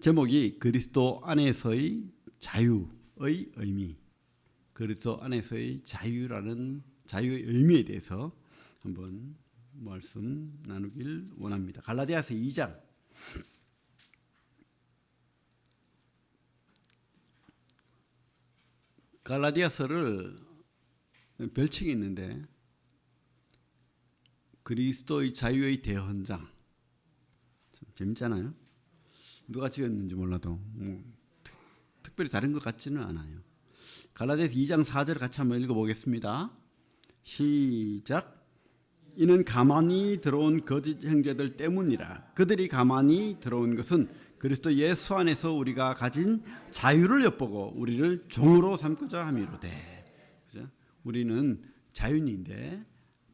제목이 그리스도 안에서의 자유의 의미, 그리스도 안에서의 자유라는 자유의 의미에 대해서 한번 말씀 나누길 원합니다. 갈라디아서 2장 갈라디아서를 별칭이 있는데 그리스도의 자유의 대헌장, 참 재밌잖아요. 누가 지었는지 몰라도 특별히 다른 것 같지는 않아요. 갈라디아서 2장 4절 같이 한번 읽어보겠습니다. 시작. 이는 가만히 들어온 거짓 형제들 때문이라. 그들이 가만히 들어온 것은 그리스도 예수 안에서 우리가 가진 자유를 엿보고 우리를 종으로 삼고자 함이로되. 그죠? 우리는 자유인인데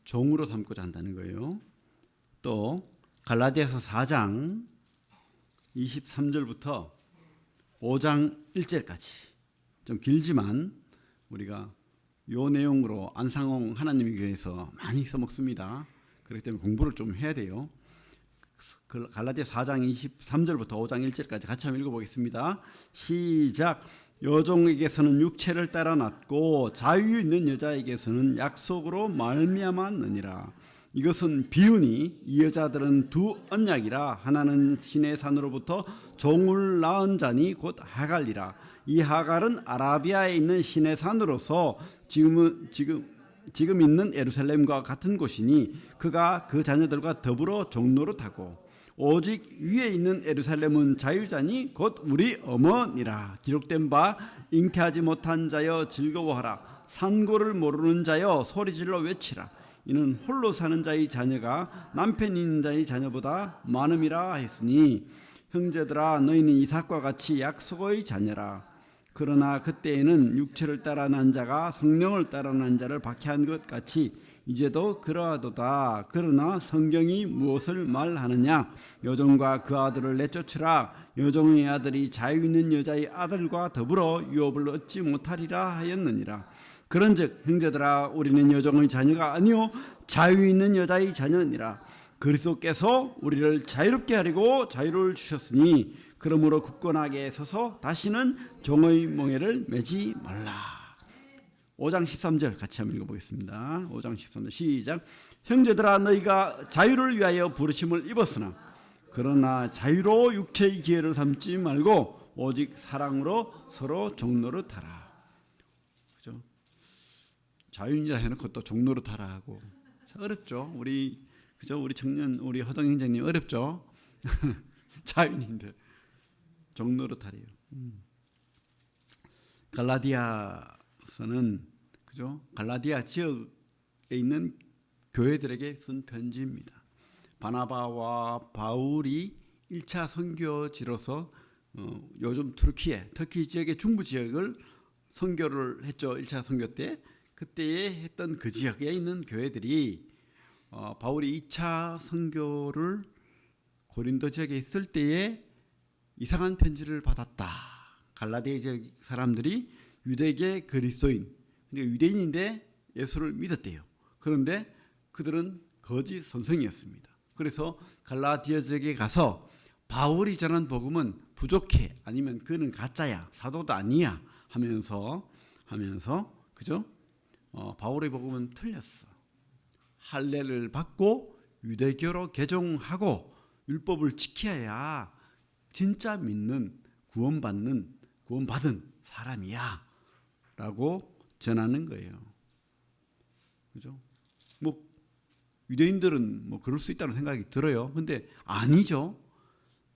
종으로 삼고자 한다는 거예요. 또 갈라디아서 4장 23절부터 5장 1절까지 좀 길지만 우리가 요 내용으로 안상홍 하나님의 교회에서 많이 써먹습니다. 그렇기 때문에 공부를 좀 해야 돼요. 갈라디아 4장 23절부터 5장 1절까지 같이 한번 읽어보겠습니다. 시작. 여종에게서는 육체를 따라 낳고 자유 있는 여자에게서는 약속으로 말미암았느니라. 이것은 비유니 이 여자들은 두 언약이라. 하나는 신의 산으로부터 종을 낳은 자니 곧 하갈이라. 이 하갈은 아라비아에 있는 신의 산으로서 지금 있는 예루살렘과 같은 곳이니 그가 그 자녀들과 더불어 종노릇하고 오직 위에 있는 예루살렘은 자유자니 곧 우리 어머니라. 기록된 바 잉태하지 못한 자여 즐거워하라. 산고를 모르는 자여 소리질러 외치라. 이는 홀로 사는 자의 자녀가 남편 있는 자의 자녀보다 많음이라 했으니 형제들아 너희는 이삭과 같이 약속의 자녀라. 그러나 그때에는 육체를 따라 난 자가 성령을 따라 난 자를 박해한 것 같이 이제도 그러하도다. 그러나 성경이 무엇을 말하느냐? 여종과 그 아들을 내쫓으라. 여종의 아들이 자유 있는 여자의 아들과 더불어 유업을 얻지 못하리라 하였느니라. 그런즉 형제들아 우리는 여종의 자녀가 아니요 자유 있는 여자의 자녀니라. 그리스도께서 우리를 자유롭게 하려고 자유를 주셨으니 그러므로 굳건하게 서서 다시는 종의 멍에를 매지 말라. 5장 13절 같이 한번 읽어보겠습니다. 5장 13절 시작. 형제들아 너희가 자유를 위하여 부르심을 입었으나 그러나 자유로 육체의 기회를 삼지 말고 오직 사랑으로 서로 종노릇하라. 그죠? 자유인이라 해놓고 또 종노릇하라 하고 어렵죠. 우리 청년 우리 허동 형제님 어렵죠. 자유인인데 종노릇하래요. 갈라디아서는 그죠? 갈라디아 지역에 있는 교회들에게 쓴 편지입니다. 바나바와 바울이 1차 선교지로서 요즘 터키 지역의 중부 지역을 선교를 했죠. 1차 선교 때. 그때에 했던 그 지역에 있는 교회들이 바울이 2차 선교를 고린도 지역에 있을 때에 이상한 편지를 받았다. 갈라디아 지역 사람들이 유대계 그리스도인, 유대인인데 예수를 믿었대요. 그런데 그들은 거짓 선생이었습니다. 그래서 갈라디아 지역에 가서 바울이 전한 복음은 부족해, 아니면 그는 가짜야, 사도도 아니야 하면서 그죠? 바울의 복음은 틀렸어. 할례를 받고 유대교로 개종하고 율법을 지켜야 진짜 믿는 구원받은 사람이야 라고 전하는 거예요. 그죠? 유대인들은 그럴 수 있다는 생각이 들어요. 근데 아니죠.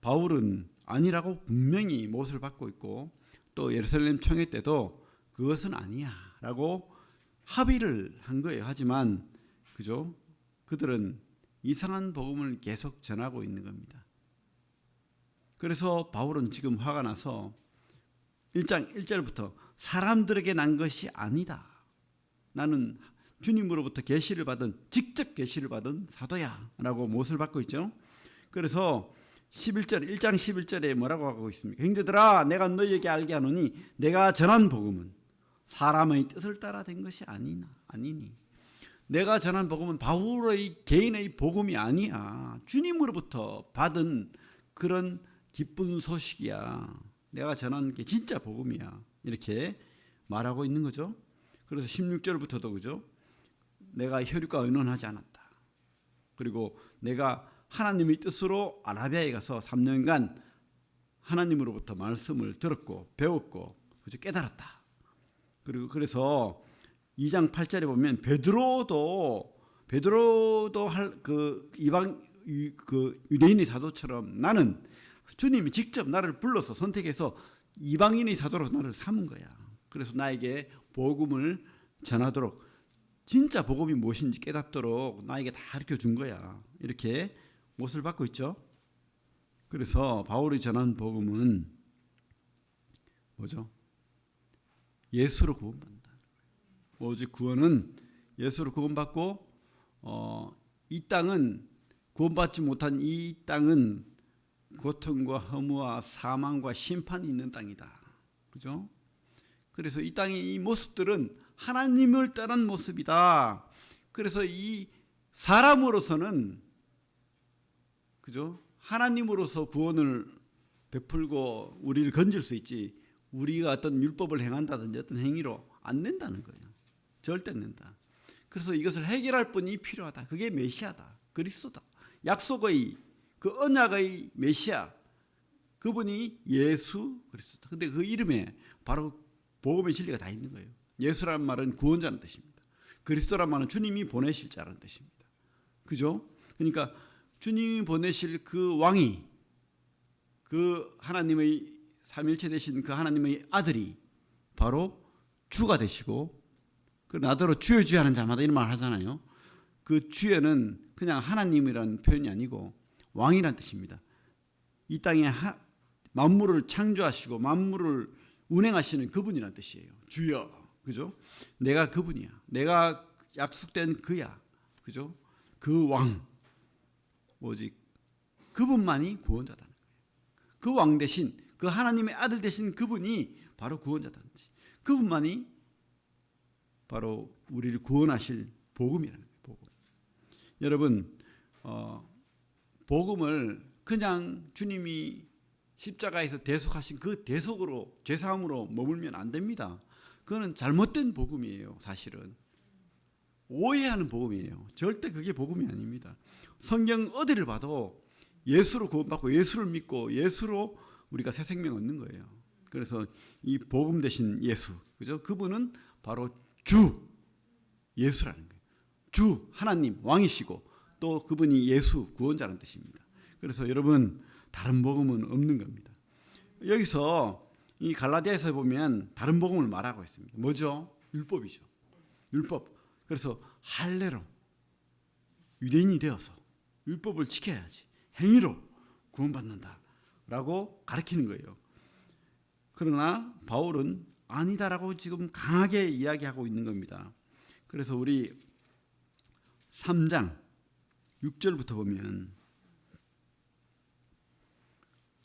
바울은 아니라고 분명히 못을 받고 있고 또 예루살렘 총회 때도 그것은 아니야 라고 합의를 한 거예요. 하지만 그죠? 그들은 이상한 복음을 계속 전하고 있는 겁니다. 그래서 바울은 지금 화가 나서 1장 1절부터 사람들에게 난 것이 아니다. 나는 주님으로부터 직접 계시를 받은 사도야 라고 못을 받고 있죠. 그래서 1장 11절에 뭐라고 하고 있습니까? 형제들아 내가 너희에게 알게 하노니 내가 전한 복음은 사람의 뜻을 따라 된 것이 아니니. 내가 전한 복음은 바울의 개인의 복음이 아니야. 주님으로부터 받은 그런 기쁜 소식이야. 내가 전하는 게 진짜 복음이야. 이렇게 말하고 있는 거죠. 그래서 16절부터도 그죠? 내가 혈육과 의논하지 않았다. 그리고 내가 하나님의 뜻으로 아라비아에 가서 3년간 하나님으로부터 말씀을 들었고 배웠고 그죠? 깨달았다. 그리고 그래서 2장 8절에 보면 베드로도 그 이방 그 유대인의 사도처럼 나는 주님이 직접 나를 불러서 선택해서 이방인의 사도로 나를 삼은 거야. 그래서 나에게 복음을 전하도록 진짜 복음이 무엇인지 깨닫도록 나에게 다 가르쳐 준 거야. 이렇게 못을 받고 있죠. 그래서 바울이 전한 복음은 뭐죠? 예수로 구원받는다. 오직 구원은 예수로 구원받고 이 땅은 구원받지 못한 이 땅은 고통과 허무와 사망과 심판이 있는 땅이다. 그죠? 그래서 이 땅의 이 모습들은 하나님을 떠난 모습이다. 그래서 이 사람으로서는 그죠? 하나님으로서 구원을 베풀고 우리를 건질 수 있지 우리가 어떤 율법을 행한다든지 어떤 행위로 안 된다는 거예요. 절대 안 된다. 그래서 이것을 해결할 분이 필요하다. 그게 메시아다. 그리스도다. 약속의 그 언약의 메시아 그분이 예수 그리스도다. 근데 그 이름에 바로 복음의 진리가 다 있는 거예요. 예수라는 말은 구원자는 뜻입니다. 그리스도라는 말은 주님이 보내실 자라는 뜻입니다. 그죠? 그러니까 주님이 보내실 그 왕이 그 하나님의 삼일체 되신 그 하나님의 아들이 바로 주가 되시고 그 나더러 주여 주여 하는 자마다 이런 말 하잖아요. 그 주여는 그냥 하나님이라는 표현이 아니고 왕이란 뜻입니다. 이 땅에 만물을 창조하시고 만물을 운행하시는 그분이란 뜻이에요. 주여. 그죠? 내가 그분이야. 내가 약속된 그야. 그죠? 그 왕. 오직 그분만이 구원자다는 거예요. 그 왕 대신 그 하나님의 아들 대신 그분이 바로 구원자다는 뜻이. 그분만이 바로 우리를 구원하실 복음이라는 거예요. 복음. 여러분 복음을 그냥 주님이 십자가에서 대속하신 그 대속으로 죄사함으로 머물면 안 됩니다. 그거는 잘못된 복음이에요. 사실은 오해하는 복음이에요. 절대 그게 복음이 아닙니다. 성경 어디를 봐도 예수로 구원받고 예수를 믿고 예수로 우리가 새 생명 얻는 거예요. 그래서 이 복음 대신 예수, 그죠? 그분은 바로 주 예수라는 거예요. 주 하나님 왕이시고 또 그분이 예수 구원자라는 뜻입니다. 그래서 여러분 다른 복음은 없는 겁니다. 여기서 이 갈라디아에서 보면 다른 복음을 말하고 있습니다. 뭐죠? 율법이죠. 율법. 그래서 할례로 유대인이 되어서 율법을 지켜야지 행위로 구원받는다라고 가르치는 거예요. 그러나 바울은 아니다라고 지금 강하게 이야기하고 있는 겁니다. 그래서 우리 3장 6절부터 보면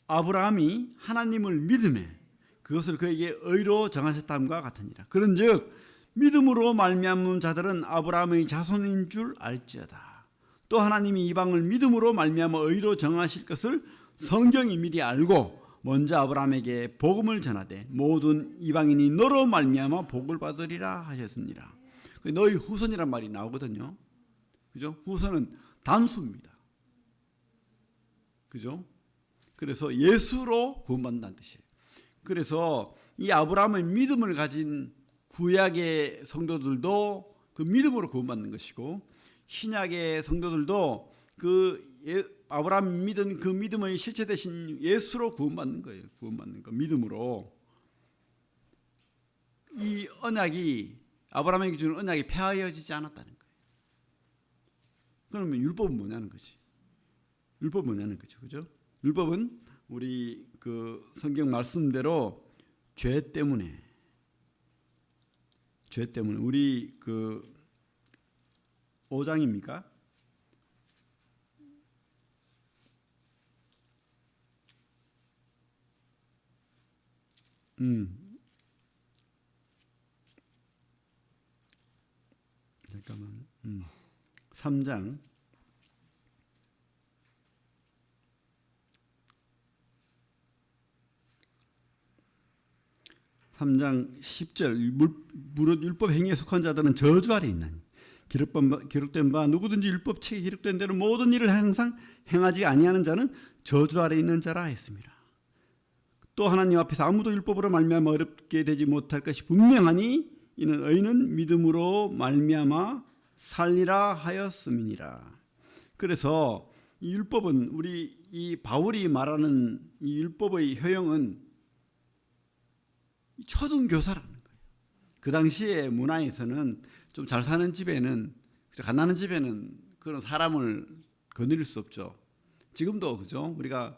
아브라함이 하나님을 믿음에 그것을 그에게 의로 정하셨다함과 같으니라. 그런즉 믿음으로 말미암은 자들은 아브라함의 자손인 줄 알지어다. 또 하나님이 이방을 믿음으로 말미암아 의로 정하실 것을 성경이 미리 알고 먼저 아브라함에게 복음을 전하되 모든 이방인이 너로 말미암아 복을 받으리라 하셨습니다. 너희 후손이란 말이 나오거든요. 그죠? 후손은 단수입니다. 그죠? 그래서 예수로 구원받는다는 뜻이에요. 그래서 이 아브라함의 믿음을 가진 구약의 성도들도 그 믿음으로 구원받는 것이고 신약의 성도들도 그 아브라함이 믿은 그 믿음의 실체 되신 예수로 구원받는 거예요. 구원받는 거 믿음으로. 이 언약이 아브라함에게 주는 언약이 폐하여지지 않았다는 거예요. 그러면 율법은 뭐냐는 거지. 율법은 뭐냐는 거죠. 그죠? 율법은 우리 그 성경 말씀대로 죄 때문에 우리 그 5장입니까? 잠깐만. 3장 3장 10절 무릇 율법 행위에 속한 자들은 저주 아래 있나니 기록된 바 누구든지 율법책에 기록된 대로 모든 일을 항상 행하지 아니하는 자는 저주 아래 있는 자라 했습니다. 또 하나님 앞에서 아무도 율법으로 말미암아 어렵게 되지 못할 것이 분명하니 이는 의인은 믿음으로 말미암아 살리라 하였음이니라. 그래서 이 율법은 우리 이 바울이 말하는 이 율법의 효용은 초등교사라는 거예요. 그 당시의 문화에서는 좀 잘 사는 집에는, 가난한 집에는 그런 사람을 거느릴 수 없죠. 지금도 그죠? 우리가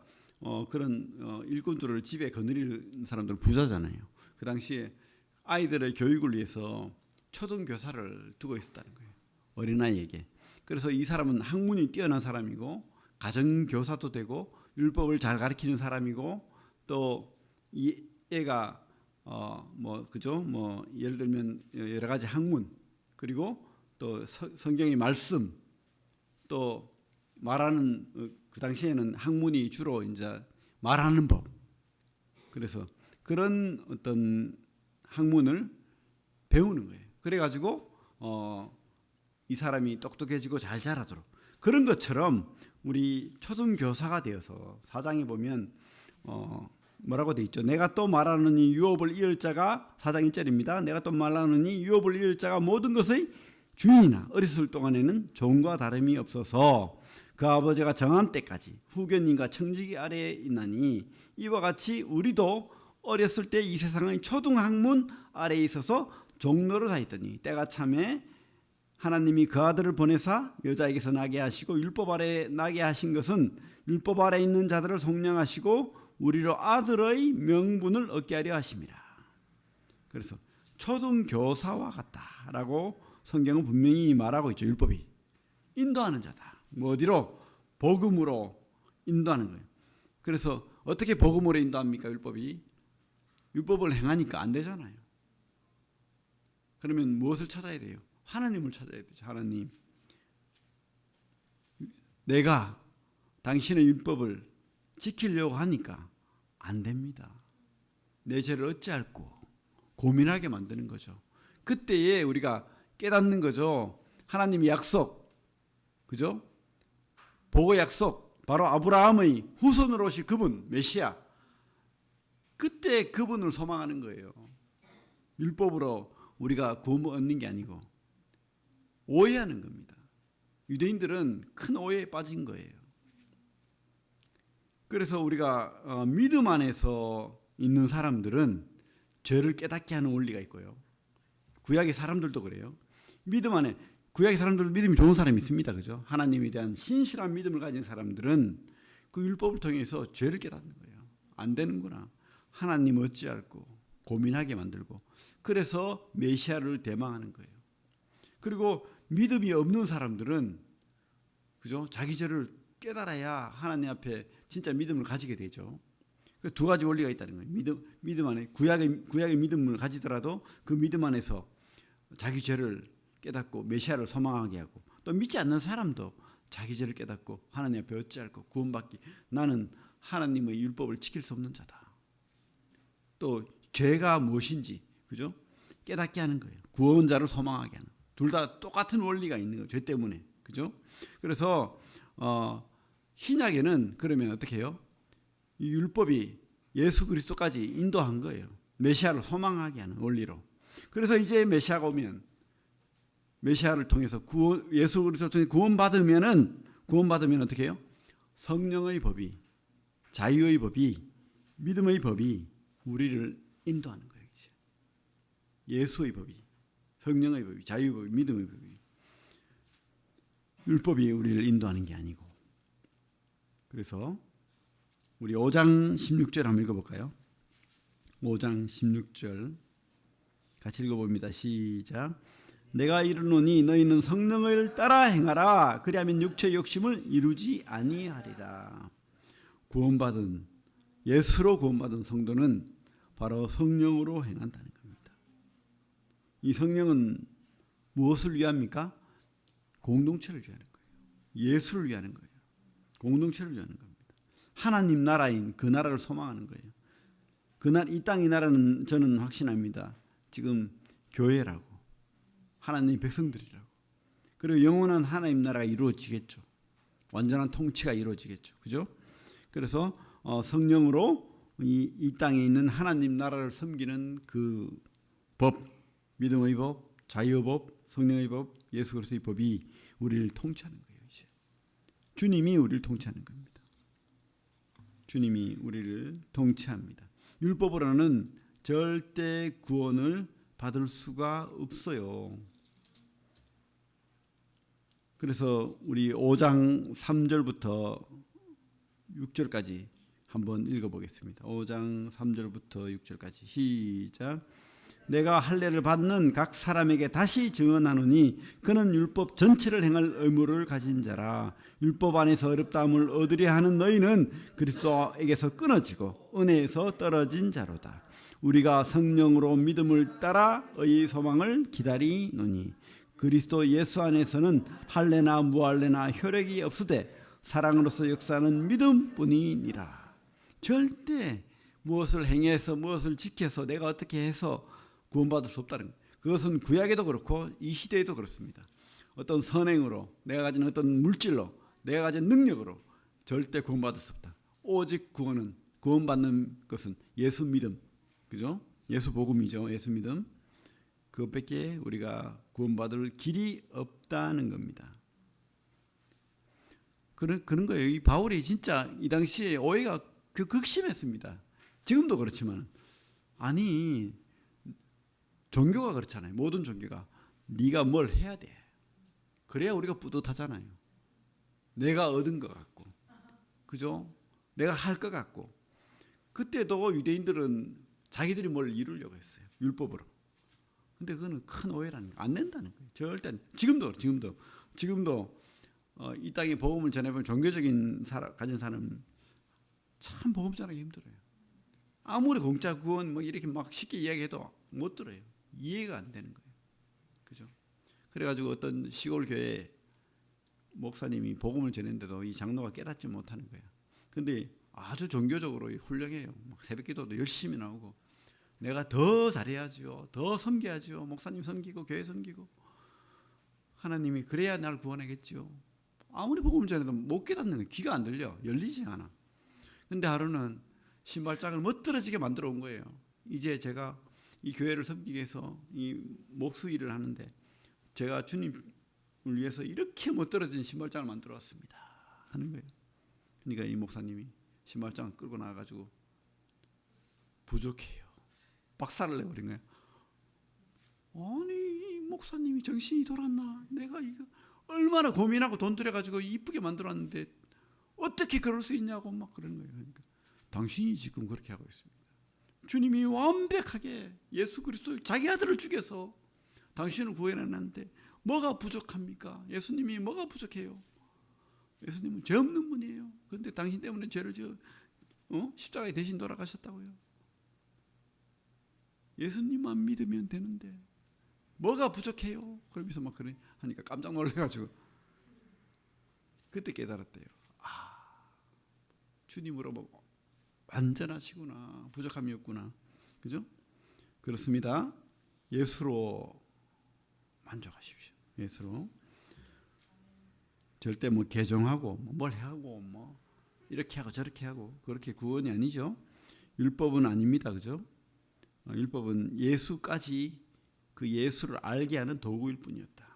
그런 일꾼들을 집에 거느리는 사람들은 부자잖아요. 그 당시에 아이들의 교육을 위해서 초등교사를 두고 있었다는 거예요. 어린아이에게. 그래서 이 사람은 학문이 뛰어난 사람이고 가정교사도 되고 율법을 잘 가르치는 사람이고 또 이 애가 그죠? 예를 들면 여러 가지 학문 그리고 또 성경의 말씀 또 말하는 그 당시에는 학문이 주로 이제 말하는 법. 그래서 그런 어떤 학문을 배우는 거예요. 그래가지고 이 사람이 똑똑해지고 잘 자라도록 그런 것처럼 우리 초등교사가 되어서 사장에 보면 뭐라고 돼 있죠? 내가 또 말하느니 유업을 이을 자가 4장 1절입니다. 내가 또 말하느니 유업을 이을 자가 모든 것의 주인이나 어렸을 동안에는 종과 다름이 없어서 그 아버지가 정한 때까지 후견인과 청지기 아래에 있나니 이와 같이 우리도 어렸을 때 이 세상의 초등학문 아래에 있어서 종로를 하였더니 때가 참에 하나님이 그 아들을 보내사 여자에게서 나게 하시고 율법 아래에 나게 하신 것은 율법 아래에 있는 자들을 속량하시고 우리로 아들의 명분을 얻게 하려 하심이라. 그래서 초등교사와 같다라고 성경은 분명히 말하고 있죠. 율법이 인도하는 자다. 어디로? 복음으로 인도하는 거예요. 그래서 어떻게 복음으로 인도합니까? 율법이 율법을 행하니까 안 되잖아요. 그러면 무엇을 찾아야 돼요? 하나님을 찾아야 되죠. 하나님, 내가 당신의 율법을 지키려고 하니까 안 됩니다. 내 죄를 어찌할꼬 고민하게 만드는 거죠. 그때에 우리가 깨닫는 거죠. 하나님의 약속, 그죠? 보고 약속, 바로 아브라함의 후손으로 오실 그분 메시아. 그때 그분을 소망하는 거예요. 율법으로 우리가 구원을 얻는 게 아니고 오해하는 겁니다. 유대인들은 큰 오해에 빠진 거예요. 그래서 우리가 믿음 안에서 있는 사람들은 죄를 깨닫게 하는 원리가 있고요. 구약의 사람들도 그래요. 믿음 안에 구약의 사람들도 믿음이 좋은 사람이 있습니다. 그죠? 하나님에 대한 신실한 믿음을 가진 사람들은 그 율법을 통해서 죄를 깨닫는 거예요. 안 되는구나. 하나님 어찌할꼬 고민하게 만들고 그래서 메시아를 대망하는 거예요. 그리고 믿음이 없는 사람들은 그죠? 자기 죄를 깨달아야 하나님 앞에 진짜 믿음을 가지게 되죠. 두 가지 원리가 있다는 거예요. 믿음 안에 구약의 믿음을 가지더라도 그 믿음 안에서 자기 죄를 깨닫고 메시아를 소망하게 하고 또 믿지 않는 사람도 자기 죄를 깨닫고 하나님 앞에 어찌할꼬 구원받기 나는 하나님의 율법을 지킬 수 없는 자다. 또 죄가 무엇인지 그죠? 깨닫게 하는 거예요. 구원자를 소망하게 하는. 둘 다 똑같은 원리가 있는 거예요. 죄 때문에. 그죠? 그래서 신약에는 그러면 어떻게 해요? 이 율법이 예수 그리스도까지 인도한 거예요. 메시아를 소망하게 하는 원리로. 그래서 이제 메시아가 오면 메시아를 통해서 예수 그리스도를 통해 구원받으면 어떻게 해요? 성령의 법이, 자유의 법이, 믿음의 법이 우리를 인도하는 거예요. 이제. 예수의 법이, 성령의 법이, 자유의 법이, 믿음의 법이. 율법이 우리를 인도하는 게 아니고. 그래서 우리 5장 16절 한번 읽어볼까요? 5장 16절 같이 읽어봅니다. 시작. 내가 이르노니 너희는 성령을 따라 행하라. 그리하면 육체의 욕심을 이루지 아니하리라. 구원받은 예수로 구원받은 성도는 바로 성령으로 행한다는 겁니다. 이 성령은 무엇을 위합니까? 공동체를 위하는 거예요. 예수를 위하는 거예요. 공동체를 위하는 겁니다. 하나님 나라인 그 나라를 소망하는 거예요. 그날 이 땅 이 나라는 저는 확신합니다. 지금 교회라고, 하나님 백성들이라고. 그리고 영원한 하나님 나라가 이루어지겠죠. 완전한 통치가 이루어지겠죠. 그죠? 그래서 성령으로 이 땅에 있는 하나님 나라를 섬기는 그 법, 믿음의 법, 자유의 법, 성령의 법, 예수 그리스도의 법이 우리를 통치하는 거예요. 이제 주님이 우리를 통치하는 겁니다. 주님이 우리를 통치합니다. 율법으로는 절대 구원을 받을 수가 없어요. 그래서 우리 5장 3절부터 6절까지 한번 읽어보겠습니다. 5장 3절부터 6절까지 시작. 내가 할례를 받는 각 사람에게 다시 증언하노니 그는 율법 전체를 행할 의무를 가진 자라. 율법 안에서 어렵다함을 얻으려 하는 너희는 그리스도에게서 끊어지고 은혜에서 떨어진 자로다. 우리가 성령으로 믿음을 따라 의의 소망을 기다리노니 그리스도 예수 안에서는 할례나 무할례나 효력이 없으되 사랑으로서 역사하는 믿음뿐이니라. 절대 무엇을 행해서 무엇을 지켜서 내가 어떻게 해서 구원받을 수 없다는 거예요. 그것은 구약에도 그렇고 이 시대에도 그렇습니다. 어떤 선행으로, 내가 가진 어떤 물질로, 내가 가진 능력으로 절대 구원받을 수 없다. 오직 구원받는 것은 예수 믿음, 그죠? 예수 복음이죠. 예수 믿음. 그것밖에 우리가 구원받을 길이 없다는 겁니다. 그런 거예요. 이 바울이 진짜 이 당시에 오해가 극심했습니다. 지금도 그렇지만, 아니 종교가 그렇잖아요. 모든 종교가 네가 뭘 해야 돼. 그래야 우리가 뿌듯하잖아요. 내가 얻은 것 같고, 그죠? 내가 할 것 같고. 그때도 유대인들은 자기들이 뭘 이루려고 했어요. 율법으로. 근데 그거는 큰 오해라는 거예요. 안 된다는 거예요. 절대. 지금도 이 땅에 복음을 전해보면 종교적인 가진 사람 참 복음 전하기 힘들어요. 아무리 공짜 구원 뭐 이렇게 막 쉽게 이야기해도 못 들어요. 이해가 안 되는 거예요. 그죠? 그래가지고 어떤 시골 교회 목사님이 복음을 전했는데도 이 장로가 깨닫지 못하는 거예요. 근데 아주 종교적으로 훌륭해요. 막 새벽기도도 열심히 나오고, 내가 더 잘해야죠, 더 섬겨야죠, 목사님 섬기고 교회 섬기고, 하나님이 그래야 날 구원하겠죠. 아무리 복음을 전해도 못 깨닫는 거예요. 귀가 안 들려, 열리지 않아. 근데 하루는 신발장을 멋들어지게 만들어 온 거예요. 이제 제가 이 교회를 섬기기 위해서 이 목수 일을 하는데 제가 주님을 위해서 이렇게 멋들어진 신발장을 만들어 왔습니다 하는 거예요. 그러니까 이 목사님이 신발장을 끌고 나와가지고 부족해요, 박살을 내버린 거예요. 아니, 이 목사님이 정신이 돌았나? 내가 이거 얼마나 고민하고 돈 들여가지고 이쁘게 만들었는데 어떻게 그럴 수 있냐고 막 그러는 거예요. 그러니까 당신이 지금 그렇게 하고 있습니다. 주님이 완벽하게 예수 그리스도 자기 아들을 죽여서 당신을 구원해놨는데 뭐가 부족합니까? 예수님이 뭐가 부족해요? 예수님은 죄 없는 분이에요. 그런데 당신 때문에 죄를 십자가에 대신 돌아가셨다고요. 예수님만 믿으면 되는데 뭐가 부족해요? 그러면서 막 그래 하니까 깜짝 놀래가지고 그때 깨달았대요. 주님으로 뭐 완전하시구나, 부족함이 없구나. 그죠? 그렇습니다. 예수로 만족하십시오. 예수로. 절대 뭐 개종하고 뭘 하고 뭐 이렇게 하고 저렇게 하고 그렇게 구원이 아니죠. 율법은 아닙니다. 그죠? 율법은 예수까지 그 예수를 알게 하는 도구일 뿐이었다.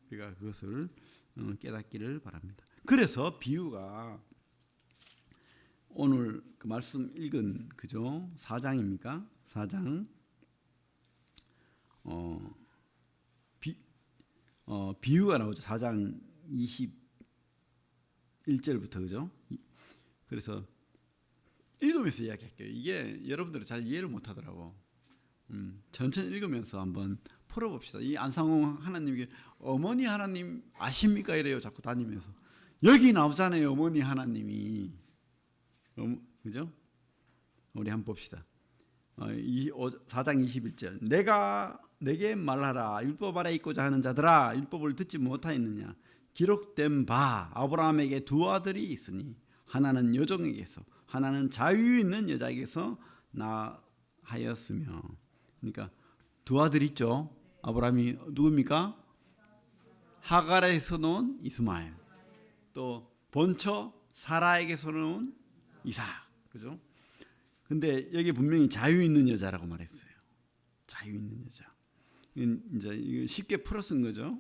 우리가 그것을 깨닫기를 바랍니다. 그래서 비유가 오늘 그 말씀 읽은 그죠? 4장입니까? 4장 비유가 나오죠. 4장 21절부터 그죠? 그래서 읽으면서 이야기할게요. 이게 여러분들이 잘 이해를 못하더라고. 천천히 읽으면서 한번 풀어봅시다. 이 안상홍 하나님께 어머니 하나님 아십니까? 이래요. 자꾸 다니면서. 여기 나오잖아요. 어머니 하나님이. 그죠? 우리 한번 봅시다. 4장 21절. 내가 내게 말하라. 율법 아래 있고자 하는 자들아, 율법을 듣지 못하였느냐? 기록된 바 아브라함에게 두 아들이 있으니 하나는 여종에게서 하나는 자유 있는 여자에게서 하였으며. 그러니까 두 아들 있죠. 아브라함이 누굽니까? 하갈에서 놓은 이스마엘, 또 본처 사라에게서 놓은 이삭. 그죠? 근데 여기 분명히 자유 있는 여자라고 말했어요. 자유 있는 여자. 이제 쉽게 풀어 쓴 거죠.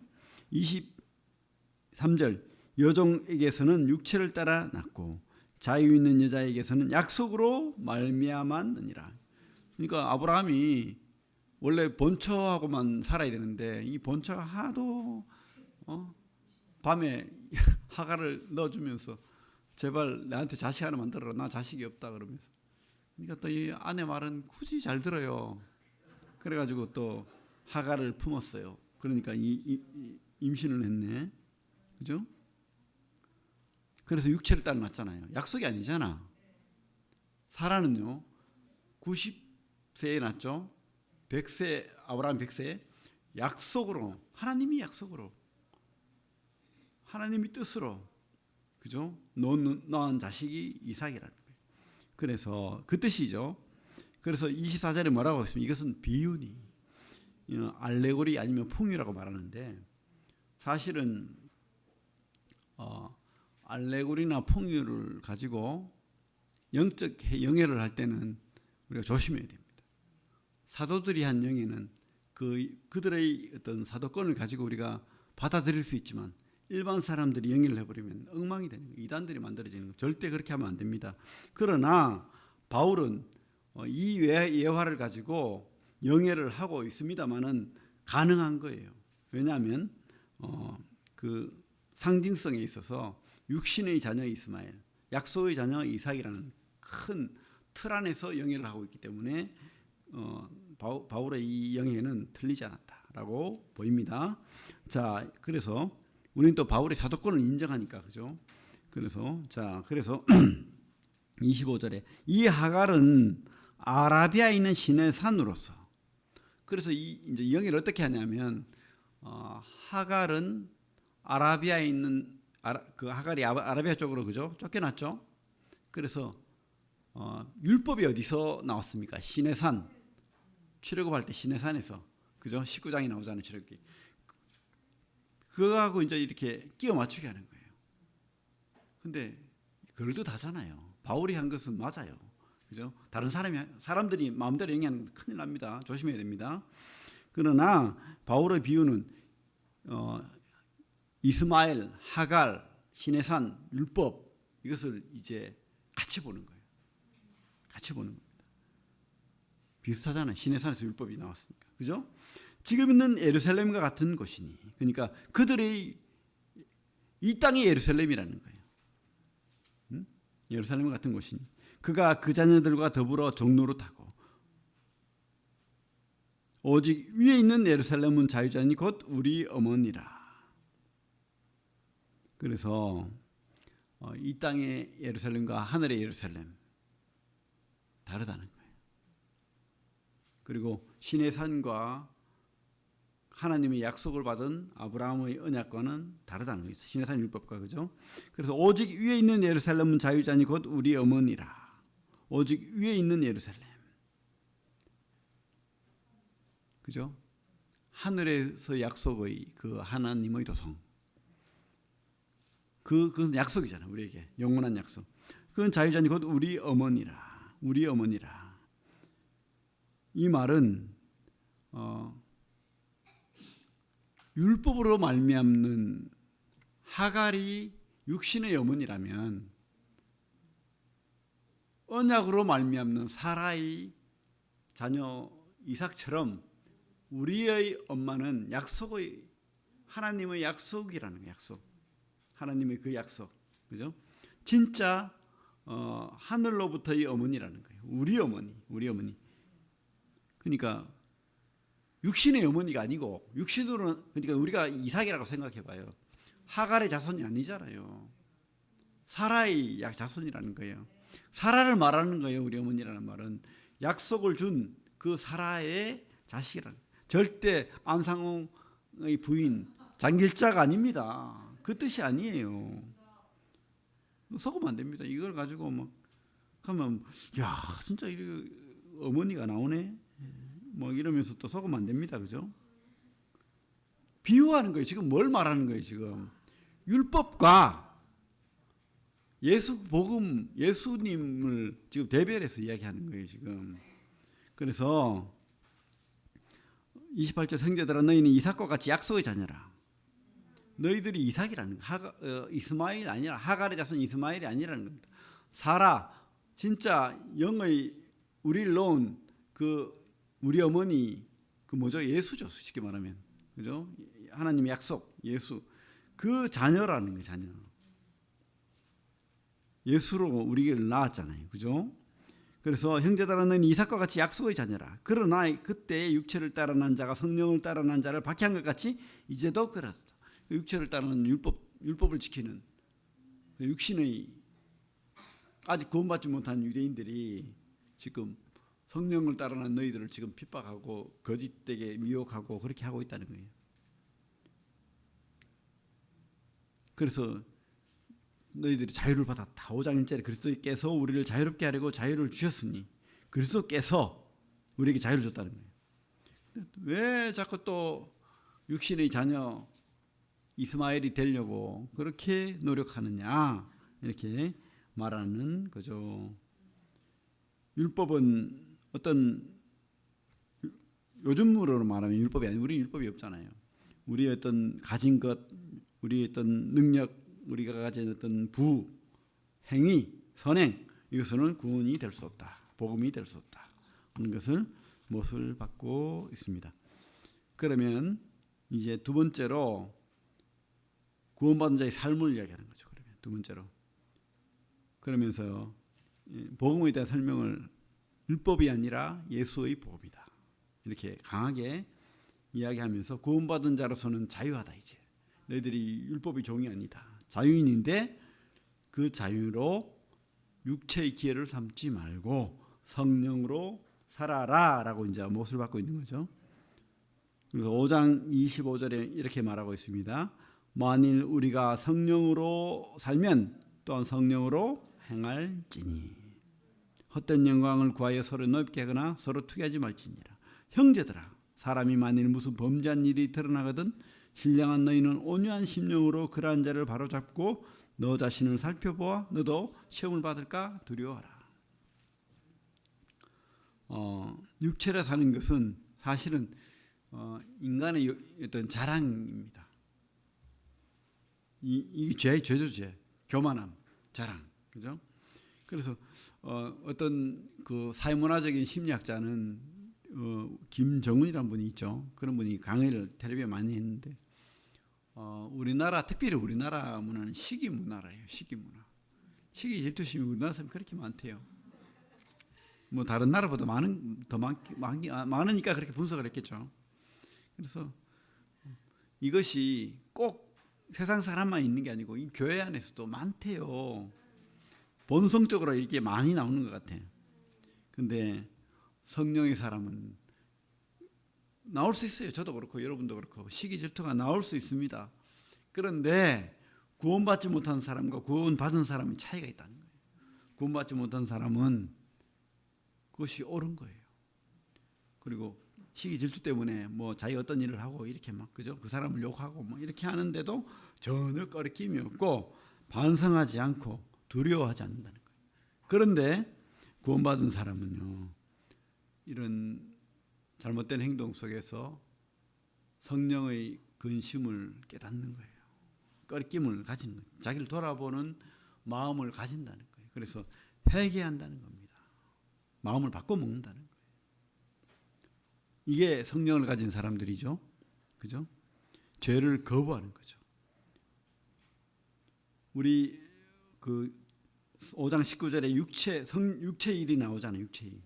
23절, 여종에게서는 육체를 따라 낳고 자유 있는 여자에게서는 약속으로 말미암았느니라. 그러니까 아브라함이 원래 본처하고만 살아야 되는데 이 본처가 하도 밤에 하갈을 넣어주면서 제발 나한테 자식 하나 만들어라. 나 자식이 없다 그러면서. 그러니까 또 이 아내 말은 굳이 잘 들어요. 그래가지고 또 하갈을 품었어요. 그러니까 임신을 했네. 그죠? 그래서 육체를 따라 낳았잖아요. 약속이 아니잖아. 사라는요 90세에 낳았죠. 100세, 아브라함 100세 약속으로, 하나님이 약속으로, 하나님이 뜻으로, 그죠? 낳은 자식이 이삭이라는 거예요. 그래서 그 뜻이죠. 그래서 24절에 뭐라고 했습니까? 이것은 비유니, 알레고리 아니면 풍유라고 말하는데, 사실은 알레고리나 풍유를 가지고 영적 영예를 할 때는 우리가 조심해야 됩니다. 사도들이 한 영예는 그들의 어떤 사도권을 가지고 우리가 받아들일 수 있지만 일반 사람들이 영예를 해버리면 엉망이 되는 거예요. 이단들이 만들어지는 거예요. 절대 그렇게 하면 안 됩니다. 그러나 바울은 이 예화를 가지고 영예를 하고 있습니다만은 가능한 거예요. 왜냐하면 그 상징성에 있어서 육신의 자녀 이스마엘, 약속의 자녀 이삭이라는 큰 틀 안에서 영예를 하고 있기 때문에 바울의 이 영예는 틀리지 않았다라고 보입니다. 자, 그래서 우리는 또 바울의 사도권을 인정하니까, 그죠? 그래서 25절에 이 하갈은 아라비아에 있는 신의 산으로서, 그래서 이제 영예를 어떻게 하냐면 하갈은 아라비아에 있는 그 하갈이 아라비아 쪽으로, 그죠? 쫓겨났죠. 그래서 율법이 어디서 나왔습니까? 신의 산. 출애굽할 때 신의 산에서, 그죠? 19장이 나오잖아요, 출애굽기. 그거하고 이제 이렇게 끼워 맞추게 하는 거예요. 근데 그럴듯하잖아요. 바울이 한 것은 맞아요. 그죠? 다른 사람들이 마음대로 영위하는 건 큰일 납니다. 조심해야 됩니다. 그러나 바울의 비유는 이스마엘, 하갈, 신의 산, 율법, 이것을 이제 같이 보는 거예요. 같이 보는 겁니다. 비슷하잖아요. 신의 산에서 율법이 나왔으니까. 그죠? 지금 있는 예루살렘과 같은 곳이니. 그러니까 그들의 이 땅이 예루살렘이라는 거예요. 예루살렘과 같은 곳이니. 그가 그 자녀들과 더불어 종노릇하고 오직 위에 있는 예루살렘은 자유자니 곧 우리 어머니라. 그래서 이 땅의 예루살렘과 하늘의 예루살렘 다르다는 거예요. 그리고 신의 산과 하나님의 약속을 받은 아브라함의 언약과는 다르다는 거예요. 신의 산 율법과, 그죠? 그래서 오직 위에 있는 예루살렘은 자유자니 곧 우리 어머니라. 오직 위에 있는 예루살렘, 그죠? 하늘에서 약속의 그 하나님의 도성, 그건 약속이잖아요. 우리에게 영원한 약속. 그건 자유자니 곧 우리 어머니라. 우리 어머니라. 이 말은 율법으로 말미암는 하갈이 육신의 어머니라면 언약으로 말미암는 사라의 자녀 이삭처럼 우리의 엄마는 약속의, 하나님의 약속이라는 거예요. 약속. 하나님의 그 약속. 그죠? 진짜 하늘로부터의 어머니라는 거예요. 우리 어머니, 우리 어머니. 그러니까 육신의 어머니가 아니고, 육신으로는, 그러니까 우리가 이삭이라고 생각해 봐요. 하갈의 자손이 아니잖아요. 사라의 자손이라는 거예요. 사라를 말하는 거예요. 우리 어머니라는 말은 약속을 준 그 사라의 자식이라는, 절대 안상홍의 부인 장길자가 아닙니다. 그 뜻이 아니에요. 속으면 안 됩니다. 이걸 가지고 막 하면, 야, 진짜 어머니가 나오네. 뭐 이러면서 또 속으면 안 됩니다. 그죠? 비유하는 거예요. 지금 뭘 말하는 거예요, 지금? 율법과 예수 복음, 예수님을 지금 대별해서 이야기하는 거예요, 지금. 그래서 28절 형제들아 너희는 이삭과 같이 약속의 자녀라. 너희들이 이삭이라는 이스마엘 아니라 하갈의 자손 이스마엘이 아니라는 겁니다. 사라 진짜 영의 우리를 놓은 그 우리 어머니 그 뭐죠? 예수죠. 쉽게 말하면. 그죠? 하나님의 약속, 예수. 그 자녀라는 거예요, 자녀. 예수로 우리를 낳았잖아요. 그죠? 그래서 형제들아 너희는 이삭과 같이 약속의 자녀라. 그러나 그때 육체를 따라 난 자가 성령을 따라 난 자를 박해한 것 같이 이제도 그렇다. 육체를 따르는 율법을 지키는 육신의 아직 구원받지 못한 유대인들이 지금 성령을 따르는 너희들을 지금 핍박하고 거짓되게 미혹하고 그렇게 하고 있다는 거예요. 그래서 너희들이 자유를 받았다. 5장 1절에 그리스도께서 우리를 자유롭게 하려고 자유를 주셨으니 그리스도께서 우리에게 자유를 줬다는 거예요. 왜 자꾸 또 육신의 자녀 이스마엘이 되려고 그렇게 노력하느냐 이렇게 말하는 거죠. 율법은 어떤 요즘으로 말하면 율법이 아니고 우리 율법이 없잖아요. 우리의 어떤 가진 것, 우리의 어떤 능력, 우리가 가진 어떤 부, 행위, 선행 이것은 구원이 될 수 없다. 복음이 될 수 없다. 그런 것을 못을 받고 있습니다. 그러면 이제 두 번째로 구원받은 자의 삶을 이야기하는 거죠. 그러면 두 번째로 그러면서 복음에 대한 설명을 율법이 아니라 예수의 복음이다. 이렇게 강하게 이야기하면서 구원받은 자로서는 자유하다 이제. 너희들이 율법의 종이 아니다. 자유인인데 그 자유로 육체의 기회를 삼지 말고 성령으로 살아라라고 이제 못을 받고 있는 거죠. 그래서 5장 25절에 이렇게 말하고 있습니다. 만일 우리가 성령으로 살면 또한 성령으로 행할지니 헛된 영광을 구하여 서로 넓게 하거나 서로 투기하지 말지니라. 형제들아 사람이 만일 무슨 범죄한 일이 드러나거든 신령한 너희는 온유한 심령으로 그러한 자를 바로잡고 너 자신을 살펴보아 너도 시험을 받을까 두려워하라. 육체로 사는 것은 사실은 인간의 어떤 자랑입니다. 이 죄죠, 죄. 교만함, 자랑, 그죠? 그래서 어떤 그 사회문화적인 심리학자는 김정은이라는 분이 있죠. 그런 분이 강의를 텔레비에 많이 했는데 우리나라 특별히 우리나라 문화는 시기 문화래요. 시기 문화. 시기 질투심이 우리나라 사람이 그렇게 많대요. 뭐 다른 나라보다 많으니까 그렇게 분석을 했겠죠. 그래서 이것이 꼭 세상 사람만 있는 게 아니고 이 교회 안에서도 많대요. 본성적으로 이렇게 많이 나오는 것 같아요. 근데 성령의 사람은 나올 수 있어요. 저도 그렇고 여러분도 그렇고 시기 질투가 나올 수 있습니다. 그런데 구원받지 못한 사람과 구원받은 사람의 차이가 있다는 거예요. 구원받지 못한 사람은 그것이 옳은 거예요. 그리고 시기 질투 때문에 뭐 자기 어떤 일을 하고 이렇게 막 그죠? 그 사람을 욕하고 뭐 이렇게 하는데도 전혀 꺼리낌이 없고 반성하지 않고 두려워하지 않는다는 거예요. 그런데 구원받은 사람은요. 이런 잘못된 행동 속에서 성령의 근심을 깨닫는 거예요. 꺼리낌을 가지는 거예요. 자기를 돌아보는 마음을 가진다는 거예요. 그래서 회개한다는 겁니다. 마음을 바꿔 먹는다는 거예요. 이게 성령을 가진 사람들이죠. 그죠? 죄를 거부하는 거죠. 우리 그 5장 19절에 육체의 일이 나오잖아요. 육체의 일.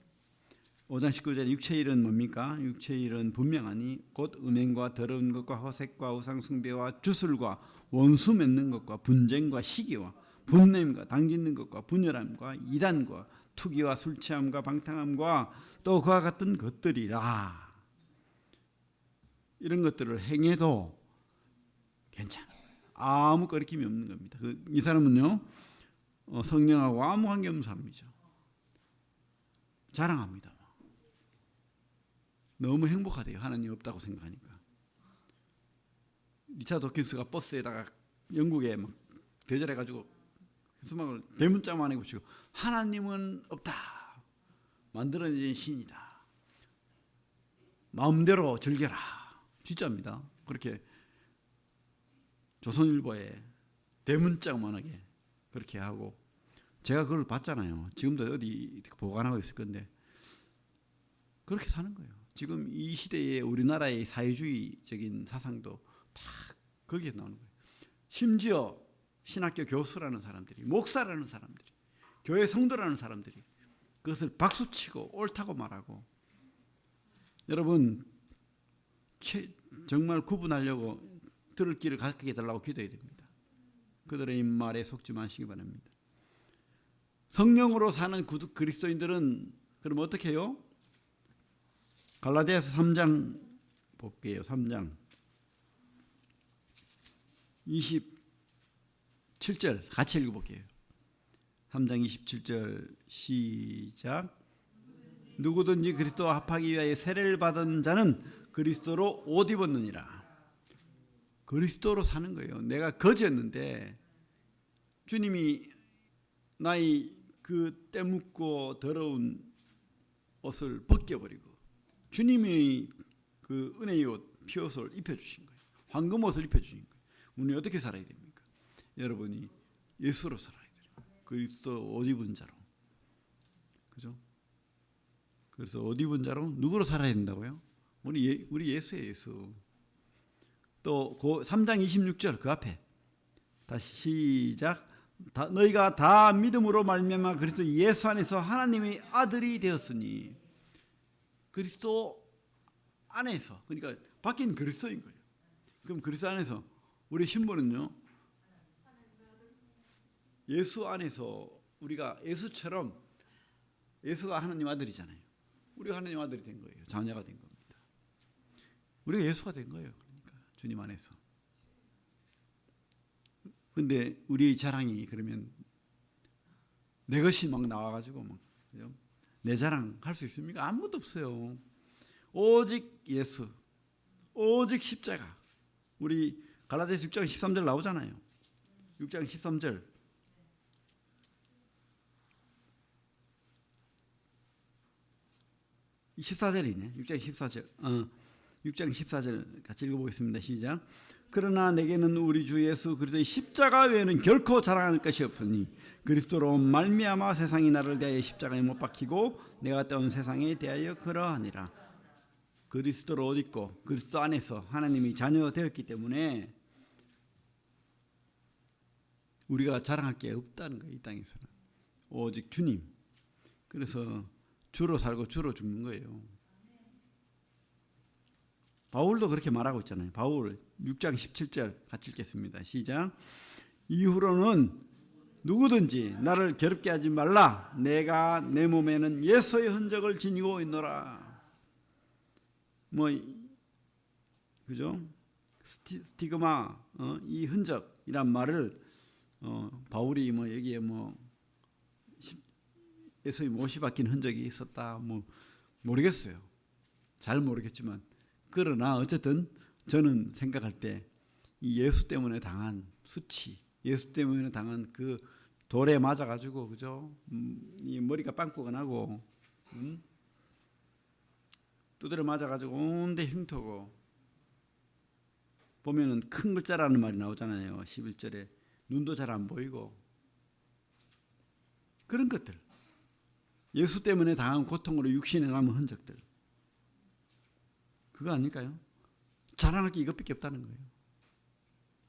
5장 19절에 육체의 일은 뭡니까? 육체의 일은 분명하니 곧 음행과 더러운 것과 허색과 우상숭배와 주술과 원수 맺는 것과 분쟁과 시기와 분냄과 당짓는 것과 분열함과 이단과 투기와 술취함과 방탕함과 또 그와 같은 것들이라. 이런 것들을 행해도 괜찮아요. 아무 거리낌이 없는 겁니다. 이 사람은요 성령하고 아무 관계 없는 사람이죠. 자랑합니다. 너무 행복하대요. 하나님 없다고 생각하니까. 리차드 도킨스가 버스에다가 영국에 막 대절해가지고 수막을 대문짝만 하고 치고 하나님은 없다. 만들어진 신이다. 마음대로 즐겨라. 진짜입니다. 그렇게 조선일보에 대문짝만하게 그렇게 하고 제가 그걸 봤잖아요. 지금도 어디 보관하고 있을 건데 그렇게 사는 거예요. 지금 이 시대의 우리나라의 사회주의적인 사상도 다 거기에서 나오는 거예요. 심지어 신학교 교수라는 사람들이, 목사라는 사람들이, 교회 성도라는 사람들이 그것을 박수치고 옳다고 말하고, 여러분 정말 구분하려고 들을 길을 갖게 해달라고 기도해야 됩니다. 그들의 말에 속지 마시기 바랍니다. 성령으로 사는 그리스도인들은 그럼 어떻게 해요? 갈라디아서 3장 볼게요. 3장 27절 같이 읽어볼게요. 3장 27절 시작. 누구든지 그리스도와 합하기 위하여 세례를 받은 자는 그리스도로 옷 입었느니라. 그리스도로 사는 거예요. 내가 거지였는데 주님이 나의 그 때묻고 더러운 옷을 벗겨버리고 주님의 그 은혜의 옷, 피옷을 입혀주신 거예요. 황금 옷을 입혀주신 거예요. 우리 어떻게 살아야 됩니까? 여러분이 예수로 살아야 돼요. 그리스도 옷 입은 자로. 그죠? 그래서 옷 입은 자로 누구로 살아야 된다고요? 우리 예수예요, 예수. 또 3장 26절 그 앞에 다시 시작. 너희가 다 믿음으로 말미암아 그리스도 예수 안에서 하나님의 아들이 되었으니. 그리스도 안에서, 그러니까 밖에는 그리스도인 거예요. 그럼 그리스도 안에서 우리 신분은요, 예수 안에서 우리가 예수처럼, 예수가 하나님 아들이잖아요. 우리가 하나님 아들이 된 거예요. 자녀가 된 겁니다. 우리가 예수가 된 거예요. 그러니까 주님 안에서. 근데 우리의 자랑이 그러면 내 것이 막 나와가지고 막, 그죠? 내 자랑 할 수 있습니까? 아무것도 없어요. 오직 예수, 오직 십자가. 우리 갈라디아서 6장 13절 나오잖아요. 6장 13절. 이 14절이네. 6장 14절. 6장 14절 같이 읽어보겠습니다. 시작. 그러나 내게는 우리 주 예수 그리스도의 십자가 외에는 결코 자랑할 것이 없으니 그리스도로 말미암아 세상이 나를 대하여 십자가에 못 박히고 내가 떠온 세상에 대하여 그러하니라. 그리스도로 옷 입고 그리스도 안에서 하나님이 자녀 되었기 때문에 우리가 자랑할 게 없다는 거예요. 이 땅에서는 오직 주님. 그래서 주로 살고 주로 죽는 거예요. 바울도 그렇게 말하고 있잖아요. 바울 6장 17절 같이 읽겠습니다. 시작. 이후로는 누구든지 나를 괴롭게 하지 말라. 내가 내 몸에는 예수의 흔적을 지니고 있노라. 그죠? 스티그마, 이 흔적이란 말을 바울이 여기에 예수의 못이 박힌 흔적이 있었다. 모르겠어요. 잘 모르겠지만. 그러나 어쨌든 저는 생각할 때 이 예수 때문에 당한 수치, 예수 때문에 당한 그 돌에 맞아가지고, 그죠? 이 머리가 빵꾸가 나고, 두드려 맞아가지고 온데 흉터고, 보면은 큰 글자라는 말이 나오잖아요. 11절에 눈도 잘 안 보이고, 그런 것들, 예수 때문에 당한 고통으로 육신에 남은 흔적들, 그거 아닐까요? 자랑할 게 이것밖에 없다는 거예요.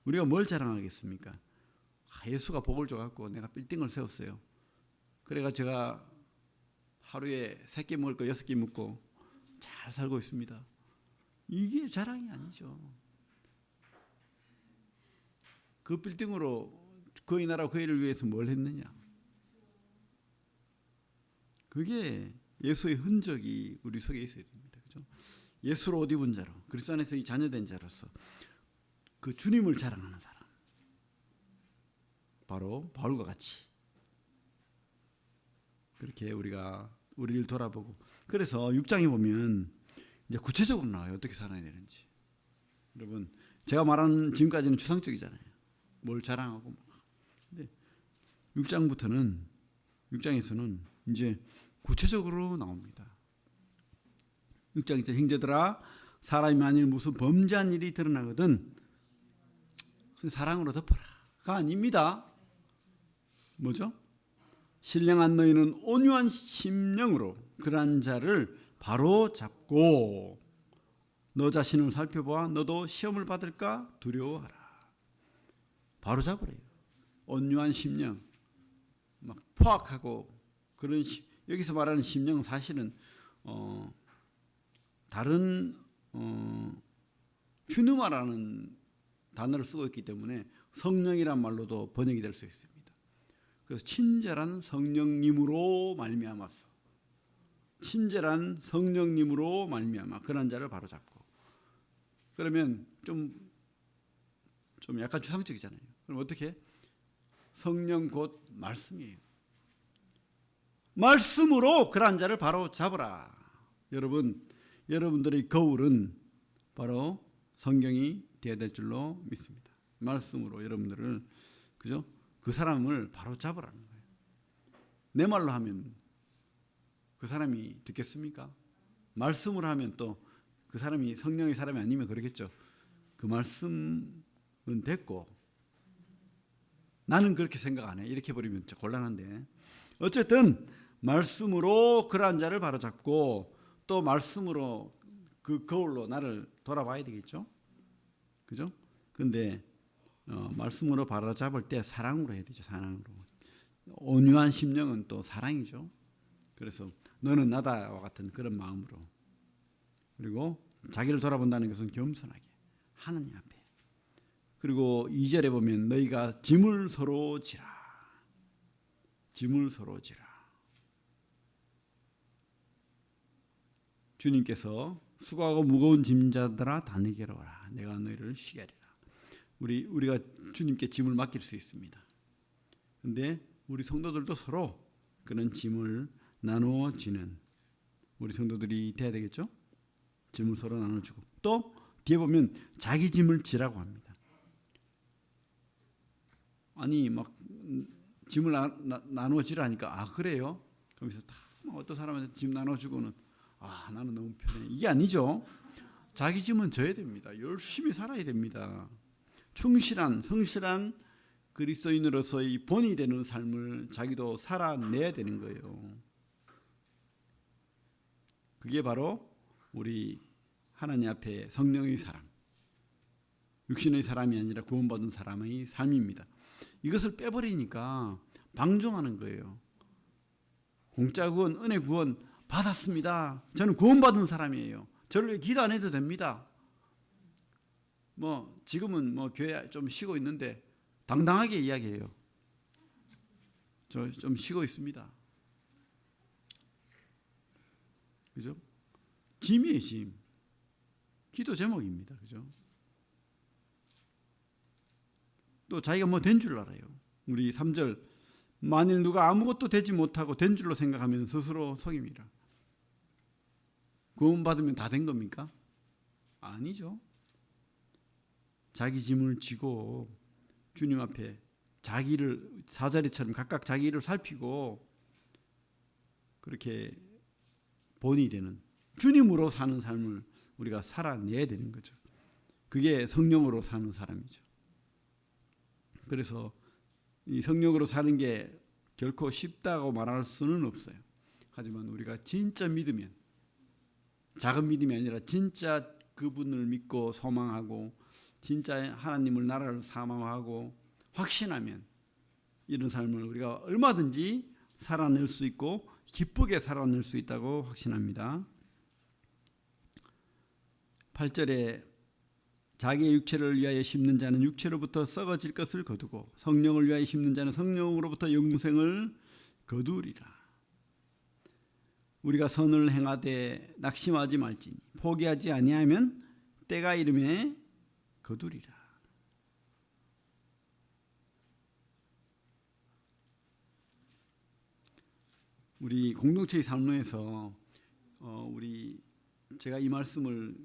우리가 뭘 자랑하겠습니까? 예수가 복을 줘갖고 내가 빌딩을 세웠어요. 그래가 제가 하루에 3끼 먹을 거 6끼 먹고 잘 살고 있습니다. 이게 자랑이 아니죠. 그 빌딩으로 그의 나라 그의를 위해서 뭘 했느냐. 그게 예수의 흔적이 우리 속에 있어야 됩니다. 그죠? 예수로 옷 입은 자로, 그리스도 안에서 이 자녀된 자로서 그 주님을 자랑하는 사람, 바로 바울과 같이 그렇게 우리가 우리를 돌아보고. 그래서 6장에 보면 이제 구체적으로 나와요. 어떻게 살아야 되는지. 여러분, 제가 말하는 지금까지는 추상적이잖아요. 뭘 자랑하고 막. 근데 6장에서는 이제 구체적으로 나옵니다. 6장 이제 형제들아, 사람이 만일 무슨 범죄한 일이 드러나거든 사랑으로 덮어라가 아닙니다. 뭐죠? 신령한 너희는 온유한 심령으로 그러한 자를 바로 잡고 너 자신을 살펴보아 너도 시험을 받을까 두려워하라. 바로 잡으래요. 온유한 심령, 막 포악하고 그런 여기서 말하는 심령은 사실은 다른 휴누마라는 단어를 쓰고 있기 때문에 성령이란 말로도 번역이 될 수 있습니다. 그래서 친절한 성령님으로 말미암아서 친절한 성령님으로 말미암아 그런 자를 바로 잡고 그러면 좀 약간 추상적이잖아요. 그럼 어떻게? 성령 곧 말씀이에요. 말씀으로 그러한 자를 바로 잡으라. 여러분들의 거울은 바로 성경이 되어야 될 줄로 믿습니다. 말씀으로 여러분들을 그죠? 그 사람을 바로 잡으라는 거예요. 내 말로 하면 그 사람이 듣겠습니까? 말씀으로 하면 또 그 사람이 성령의 사람이 아니면 그러겠죠. 그 말씀은 됐고 나는 그렇게 생각 안 해. 이렇게 버리면 곤란한데 어쨌든 말씀으로 그러한 자를 바로 잡고 또 말씀으로 그 거울로 나를 돌아봐야 되겠죠. 그죠? 근데 말씀으로 바로 잡을 때 사랑으로 해야 되죠. 사랑으로. 온유한 심령은 또 사랑이죠. 그래서 너는 나다와 같은 그런 마음으로 그리고 자기를 돌아본다는 것은 겸손하게 하느님 앞에 그리고 2절에 보면 너희가 짐을 서로 지라. 짐을 서로 지라. 주님께서 수고하고 무거운 짐자들아 다 내게로 오라. 내가 너희를 쉬게 하리라. 우리가 주님께 짐을 맡길 수 있습니다. 그런데 우리 성도들도 서로 그런 짐을 나누어 지는 우리 성도들이 돼야 되겠죠? 짐을 서로 나눠주고 또 뒤에 보면 자기 짐을 지라고 합니다. 아니 막 짐을 나누어 지라니까 아 그래요? 그러면서 다 어떤 사람한테 짐 나눠주고는 아 나는 너무 편해. 이게 아니죠. 자기 짐은 져야 됩니다. 열심히 살아야 됩니다. 충실한 성실한 그리스도인으로서의 본이 되는 삶을 자기도 살아내야 되는 거예요. 그게 바로 우리 하나님 앞에 성령의 사람, 육신의 사람이 아니라 구원받은 사람의 삶입니다. 이것을 빼버리니까 방종하는 거예요. 공짜 구원, 은혜 구원 받았습니다. 저는 구원받은 사람이에요. 저를 기도 안 해도 됩니다. 지금은 교회 좀 쉬고 있는데 당당하게 이야기해요. 저 좀 쉬고 있습니다. 그죠? 짐이에요, 짐. 기도 제목입니다. 그죠? 또 자기가 된 줄 알아요. 우리 3절 만일 누가 아무것도 되지 못하고 된 줄로 생각하면 스스로 속임이라. 구원받으면 다 된 겁니까? 아니죠. 자기 짐을 지고 주님 앞에 자기를 사자리처럼 각각 자기 일을 살피고 그렇게 본이 되는 주님으로 사는 삶을 우리가 살아내야 되는 거죠. 그게 성령으로 사는 사람이죠. 그래서 이 성령으로 사는 게 결코 쉽다고 말할 수는 없어요. 하지만 우리가 진짜 믿으면 작은 믿음이 아니라 진짜 그분을 믿고 소망하고 진짜 하나님을 나라를 사모하고 확신하면 이런 삶을 우리가 얼마든지 살아낼 수 있고 기쁘게 살아낼 수 있다고 확신합니다. 8절에 자기의 육체를 위하여 심는 자는 육체로부터 썩어질 것을 거두고 성령을 위하여 심는 자는 성령으로부터 영생을 거두리라. 우리가 선을 행하되 낙심하지 말지니 포기하지 아니하면 때가 이름에 거두리라. 우리 공동체의 삶에서 우리 제가 이 말씀을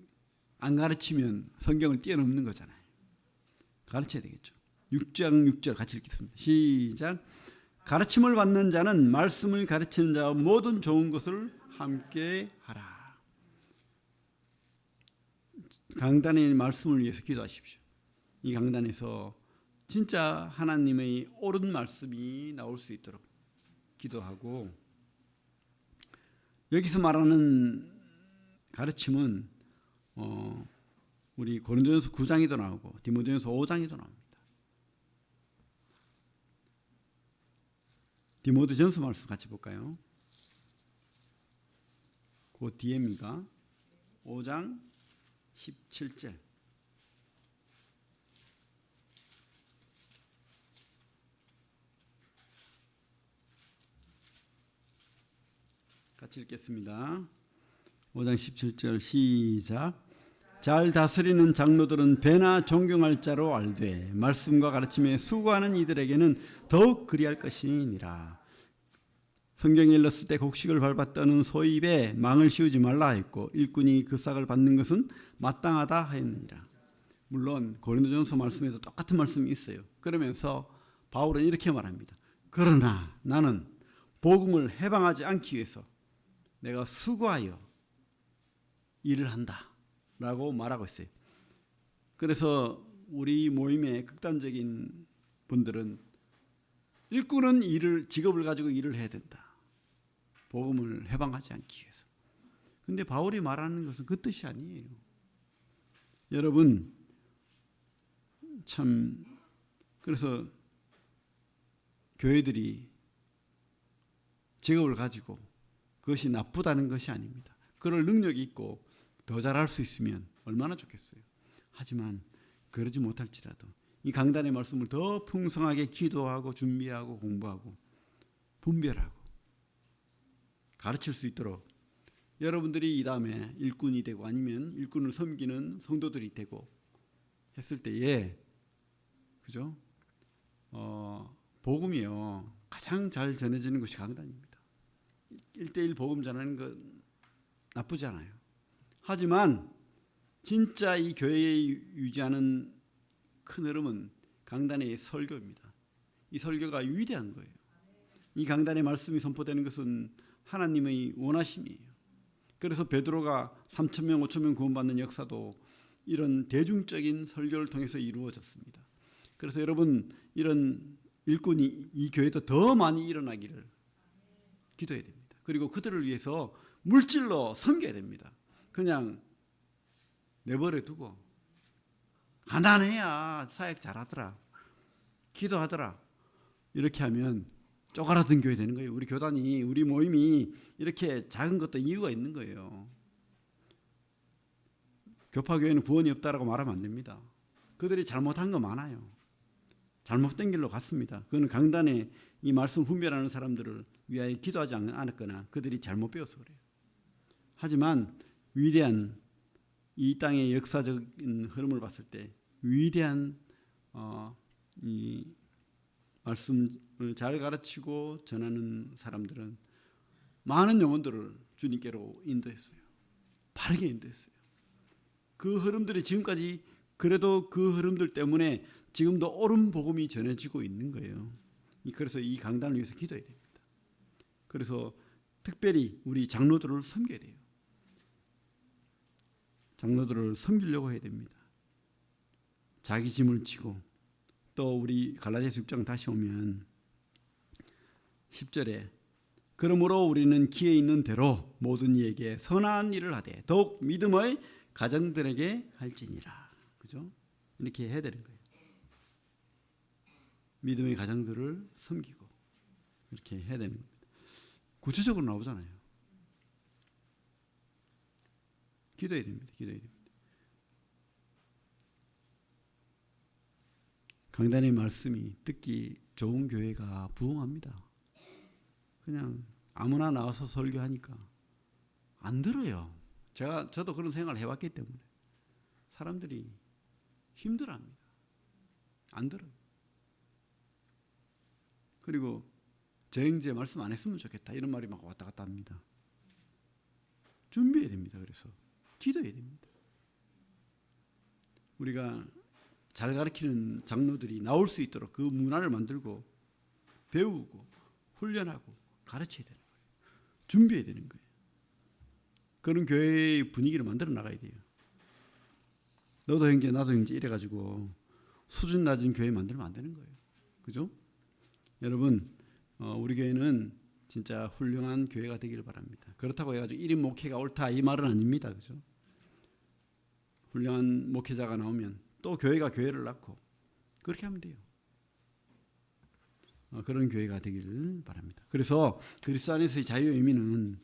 안 가르치면 성경을 뛰어넘는 거잖아요. 가르쳐야 되겠죠. 6장 6절 같이 읽겠습니다. 시작. 가르침을 받는 자는 말씀을 가르치는 자와 모든 좋은 것을 함께 하라. 강단의 말씀을 위해서 기도하십시오. 이 강단에서 진짜 하나님의 옳은 말씀이 나올 수 있도록 기도하고, 여기서 말하는 가르침은 우리 고린도전서 9장에도 나오고 디모데전서 5장에도 나옵니다. 디모데전서 말씀 같이 볼까요? 그 뒤에입니다. 5장 17절. 같이 읽겠습니다. 5장 17절 시작. 잘 다스리는 장로들은 배나 존경할 자로 알되 말씀과 가르침에 수고하는 이들에게는 더욱 그리할 것이니라. 성경에 일렀을 때 곡식을 밟았다는 소입에 망을 씌우지 말라 하였고 일꾼이 그 싹을 받는 것은 마땅하다 하였느니라. 물론 고린도전서 말씀에도 똑같은 말씀이 있어요. 그러면서 바울은 이렇게 말합니다. 그러나 나는 복음을 해방하지 않기 위해서 내가 수고하여 일을 한다 라고 말하고 있어요. 그래서 우리 모임의 극단적인 분들은 일꾼은 직업을 가지고 일을 해야 된다. 복음을 해방하지 않기 위해서. 그런데 바울이 말하는 것은 그 뜻이 아니에요. 여러분 참, 그래서 교회들이 직업을 가지고 그것이 나쁘다는 것이 아닙니다. 그럴 능력이 있고 더 잘할 수 있으면 얼마나 좋겠어요. 하지만 그러지 못할지라도 이 강단의 말씀을 더 풍성하게 기도하고 준비하고 공부하고 분별하고 가르칠 수 있도록 여러분들이 이 다음에 일꾼이 되고 아니면 일꾼을 섬기는 성도들이 되고 했을 때에, 그죠? 복음이요 가장 잘 전해지는 것이 강단입니다. 1대1 복음 전하는 건 나쁘지 않아요. 하지만 진짜 이 교회에 유지하는 큰 흐름은 강단의 설교입니다. 이 설교가 위대한 거예요. 이 강단의 말씀이 선포되는 것은 하나님의 원하심이에요. 그래서 베드로가 3,000명, 5,000명 구원받는 역사도 이런 대중적인 설교를 통해서 이루어졌습니다. 그래서 여러분 이런 일꾼이 이 교회도 더 많이 일어나기를 기도해야 됩니다. 그리고 그들을 위해서 물질로 섬겨야 됩니다. 그냥 내버려 두고 가난해야 사역 잘하더라, 기도하더라 이렇게 하면 쪼그라든 교회 되는 거예요. 우리 교단이, 우리 모임이 이렇게 작은 것도 이유가 있는 거예요. 교파교회는 구원이 없다라고 말하면 안 됩니다. 그들이 잘못한 거 많아요. 잘못된 길로 갔습니다. 그거는 강단에 이 말씀 분별하는 사람들을 위하여 기도하지 않았거나 그들이 잘못 배워서 그래요. 하지만 위대한 이 땅의 역사적인 흐름을 봤을 때 위대한 이 말씀을 잘 가르치고 전하는 사람들은 많은 영혼들을 주님께로 인도했어요. 바르게 인도했어요. 그 흐름들이 지금까지, 그래도 그 흐름들 때문에 지금도 옳은 복음이 전해지고 있는 거예요. 그래서 이 강단을 위해서 기도해야 됩니다. 그래서 특별히 우리 장로들을 섬겨야 돼요. 장로들을 섬기려고 해야 됩니다. 자기 짐을 지고. 또 우리 갈라디아서 6장 다시 오면 10절에 그러므로 우리는 기회 있는 대로 모든 이에게 선한 일을 하되 더욱 믿음의 가정들에게 할지니라. 그죠? 이렇게 해야 되는 거예요. 믿음의 가정들을 섬기고 이렇게 해야 되는 겁니다. 구체적으로 나오잖아요. 기도해야 됩니다. 기도해야 됩니다. 강단의 말씀이 듣기 좋은 교회가 부흥합니다. 그냥 아무나 나와서 설교하니까 안 들어요. 저도 그런 생각을 해왔기 때문에 사람들이 힘들어합니다. 안 들어요. 그리고 저행제 말씀 안 했으면 좋겠다 이런 말이 막 왔다 갔다 합니다. 준비해야 됩니다. 그래서 기도해야 됩니다. 우리가 잘 가르치는 장로들이 나올 수 있도록 그 문화를 만들고 배우고 훈련하고 가르쳐야 되는 거예요. 준비해야 되는 거예요. 그런 교회의 분위기를 만들어 나가야 돼요. 너도 형제 나도 형제 이래가지고 수준 낮은 교회 만들면 안 되는 거예요. 그죠? 여러분 우리 교회는 진짜 훌륭한 교회가 되기를 바랍니다. 그렇다고 해가지고 1인 목회가 옳다 이 말은 아닙니다. 그죠? 훌륭한 목회자가 나오면 또 교회가 교회를 낳고 그렇게 하면 돼요. 그런 교회가 되기를 바랍니다. 그래서 그리스도 안에서의 자유의 의미는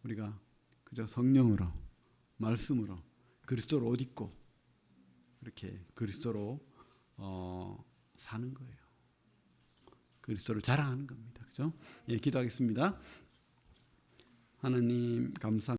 우리가 그저 성령으로 말씀으로 그리스도를 옷 입고 그렇게 그리스도로 사는 거예요. 그리스도를 자랑하는 겁니다. 그죠? 예, 기도하겠습니다. 하나님 감사합니다.